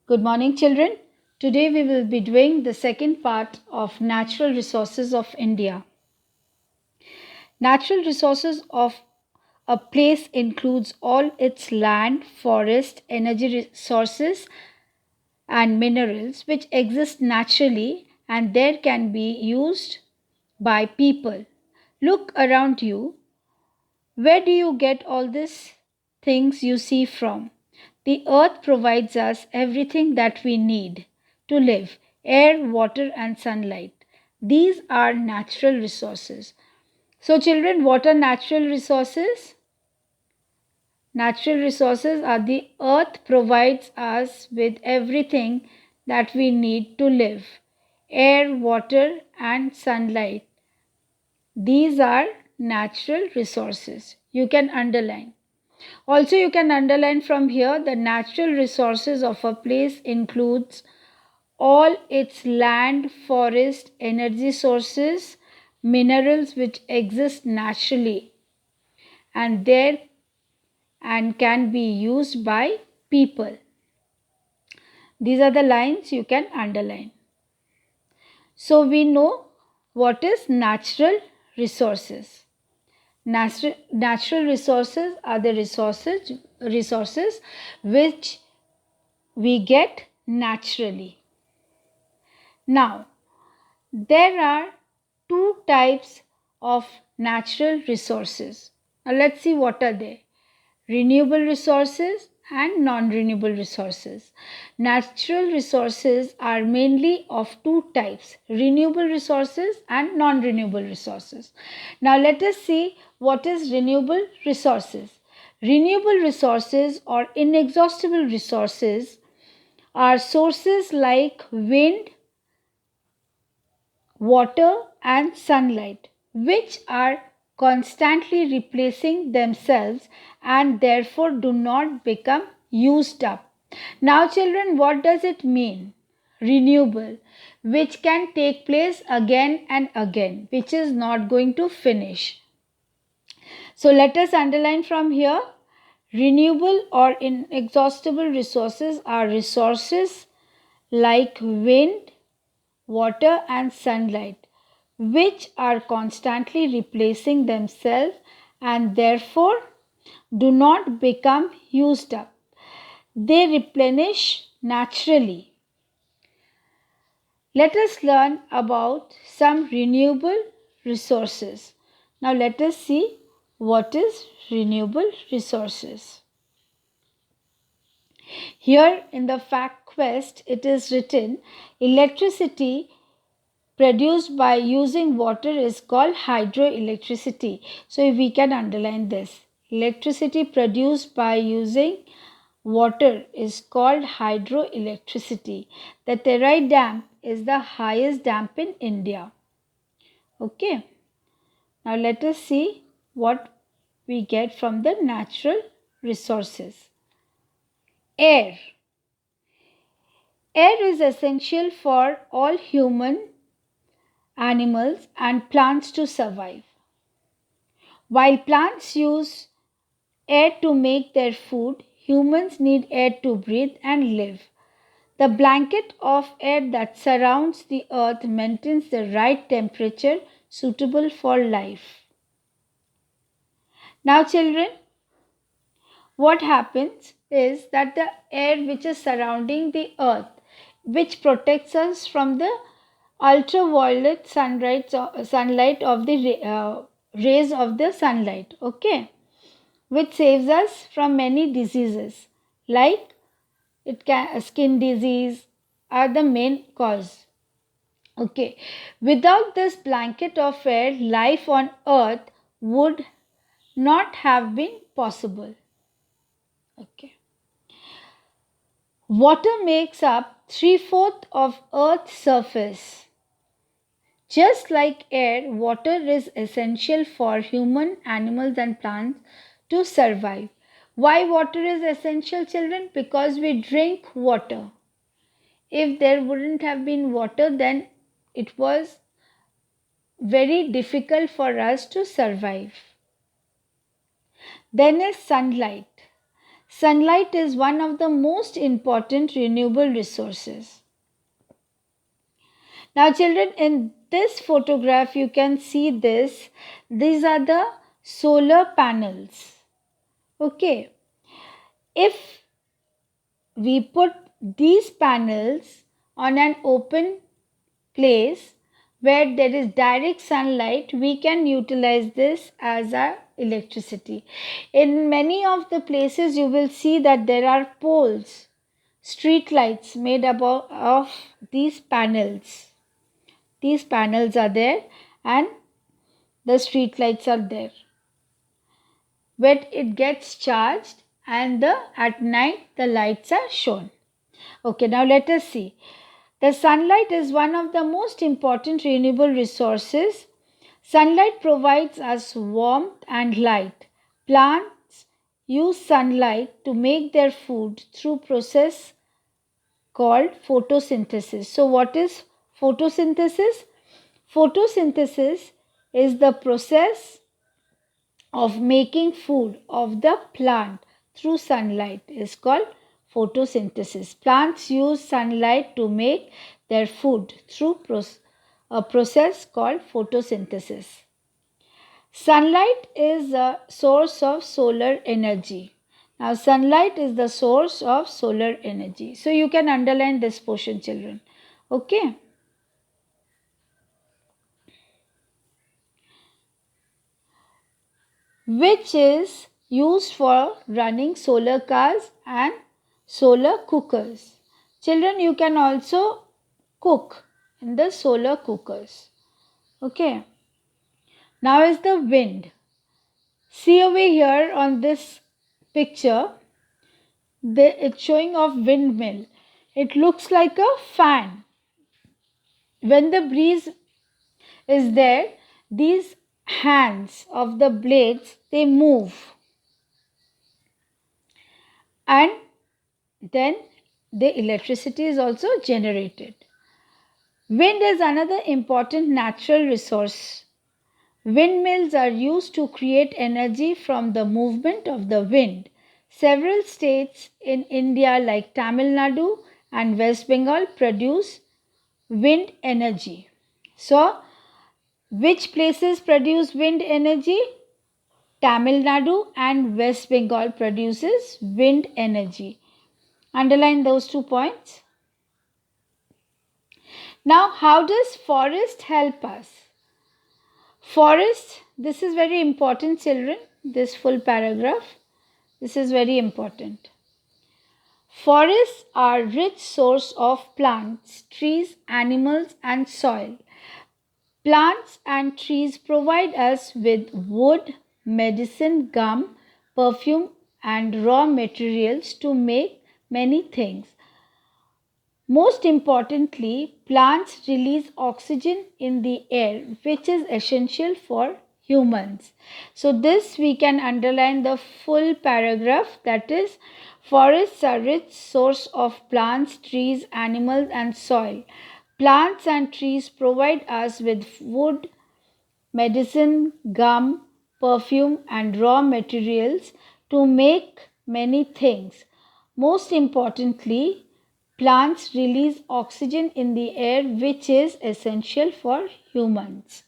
Good morning, children. Today we will be doing the second part of Natural Resources of India. Natural resources of a place includes all its land, forest, energy resources, and minerals which exist naturally and there can be used by people. Look around you. Where do you get all these things you see from? The earth provides us everything that we need to live: air, water, and sunlight. These are natural resources. So, children, what are natural resources? Natural resources are the earth provides us with everything that we need to live: air, water, and sunlight. These are natural resources. You can underline. Also, you can underline from here the natural resources of a place includes all its land, forest, energy sources, minerals which exist naturally and there and can be used by people. These are the lines you can underline. So we know what is natural resources. Natural resources are the resources which we get naturally. Now, there are two types of natural resources. Now, let's see what are they: renewable resources and non-renewable resources. Natural resources are mainly of two types: renewable resources and non-renewable resources. Now let us see what is renewable resources. Renewable resources or inexhaustible resources are sources like wind, water, and sunlight, which are constantly replacing themselves and therefore do not become used up. Now, children, what does it mean? Renewable, which can take place again and again, which is not going to finish. So, let us underline from here: renewable or inexhaustible resources are resources like wind, water, and sunlight, which are constantly replacing themselves and therefore do not become used up. They replenish naturally. Let us learn about some renewable resources. Now, let us see what is renewable resources. Here in the fact quest, it is written electricity produced by using water is called hydroelectricity. So we can underline this. Electricity produced by using water is called hydroelectricity. The Terai Dam is the highest dam in India. Okay. Now let us see what we get from the natural resources. Air. Air is essential for all human, animals, and plants to survive. While plants use air to make their food, humans need air to breathe and live. The blanket of air that surrounds the earth maintains the right temperature suitable for life. Now, children, what happens is that the air which is surrounding the earth, which protects us from the ultraviolet sunlight of the rays of the sunlight, okay, which saves us from many diseases like skin disease are the main cause. Okay, without this blanket of air, life on earth would not have been possible. Okay, water makes up 3/4 of earth's surface. Just like air, water is essential for human, animals, and plants to survive. Why water is essential, children? Because we drink water. If there wouldn't have been water, then it was very difficult for us to survive. Then is sunlight. Sunlight is one of the most important renewable resources. Now children, in this photograph you can see this. These are the solar panels. Okay. If we put these panels on an open place where there is direct sunlight, we can utilize this as our electricity. In many of the places you will see that there are poles, street lights made up of these panels. These panels are there and the street lights are there. When it gets charged and at night the lights are shown. Okay, now let us see. The sunlight is one of the most important renewable resources. Sunlight provides us warmth and light. Plants use sunlight to make their food through process called photosynthesis. So what is photosynthesis? Photosynthesis is the process of making food of the plant through sunlight is called photosynthesis. Plants use sunlight to make their food through a process called photosynthesis. Sunlight is a source of solar energy. Now, sunlight is the source of solar energy. So, you can underline this portion, children. Okay. Which is used for running solar cars and solar cookers. Children, you can also cook in the solar cookers. Okay. Now is the wind. See over here on this picture, it's showing of windmill. It looks like a fan. When the breeze is there, these hands of the blades, they move. And then the electricity is also generated. Wind is another important natural resource. Windmills are used to create energy from the movement of the wind. Several states in India like Tamil Nadu and West Bengal produce wind energy. So, which places produce wind energy? Tamil Nadu and West Bengal produces wind energy. Underline those 2 points. Now, how does forest help us? Forest, this is very important, children, this full paragraph. This is very important. Forests are rich source of plants, trees, animals and soil. Plants and trees provide us with wood, medicine, gum, perfume and raw materials to make many things. Most importantly, plants release oxygen in the air, which is essential for humans. So this we can underline the full paragraph, that is, forests are rich source of plants, trees, animals and soil. Plants and trees provide us with wood, medicine, gum, perfume and raw materials to make many things. Most importantly, plants release oxygen in the air, which is essential for humans.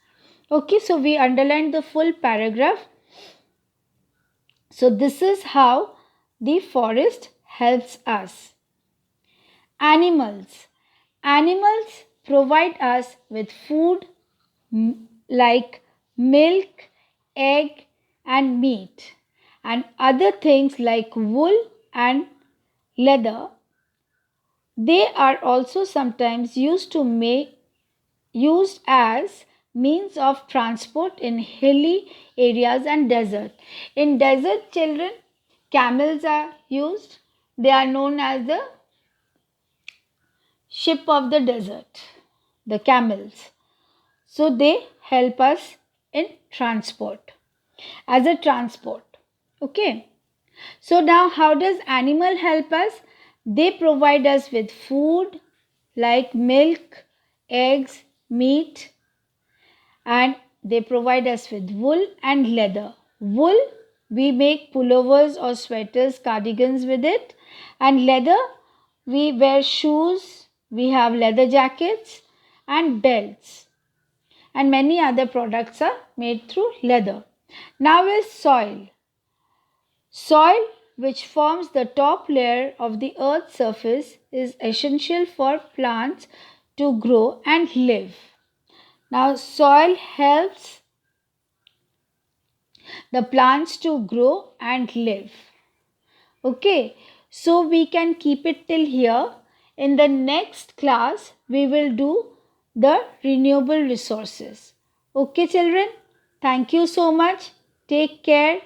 Okay, so we underlined the full paragraph. So this is how the forest helps us. Animals. Animals provide us with food like milk, egg and meat, and other things like wool and leather. They are also sometimes used as means of transport in hilly areas and desert. In desert, children, camels are used. They are known as the ship of the desert, the camels. So they help us in transport, as a transport. Okay. So now how does animal help us? They provide us with food like milk, eggs, meat, and they provide us with wool and leather. Wool we make pullovers or sweaters, cardigans with it. And leather, we wear shoes, we have leather jackets and belts. And many other products are made through leather. Now is soil. Soil, which forms the top layer of the earth's surface, is essential for plants to grow and live. Now, soil helps the plants to grow and live. Okay, so we can keep it till here. In the next class, we will do the renewable resources. Okay, children, thank you so much. Take care.